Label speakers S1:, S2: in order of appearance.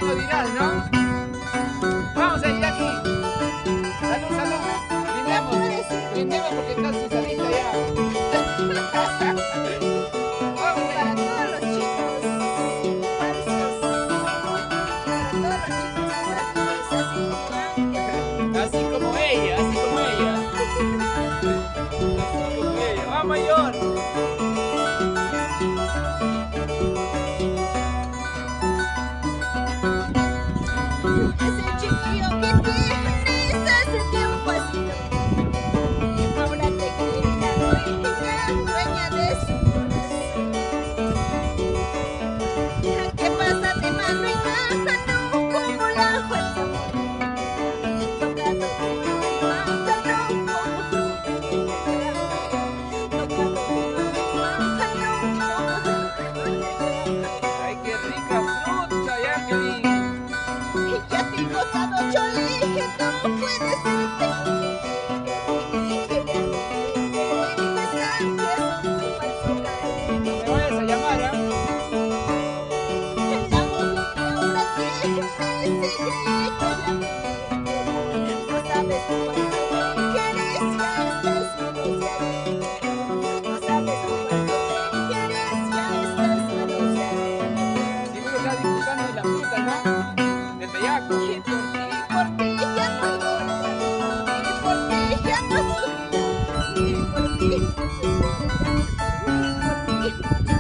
S1: nos dirás, ¿no? Vamos ahí, Jackie. Salud, salud. Brindemos. Brindemos porque está Susanita ya. Vamos ahí.
S2: Para todos los chicos falsos, para todos los chicos frágiles,
S1: Así como ella, así como ella. Así como ella. ¡Va, mayor!
S2: ese chiquillo que tienes hace tiempo ha sido mío. Ahora te cree la dueña de su corazón. ¿Qué pasa de mano en mano como la fuerza amor? Tocando tu mano como tocando tu mano.
S1: ¡Ay, qué rica fruta, Jacqueline!
S2: Y ya te he gozado, Choli, que no puedes irte.
S1: No me vayas a llamar, ¿ah?
S2: La mujer que ahora tienes se cree que es la mía. No sabes cuánto me quieres, ya estás manoseando. No sabes cuánto me quieres, ya estás manoseando.
S1: Seguro estás disfrutando de la fruta, ¿no? Del bellaco.
S2: Y por ti ya no lloro. Y por ti ya no sufro. Y por ti no se espera. Y por ti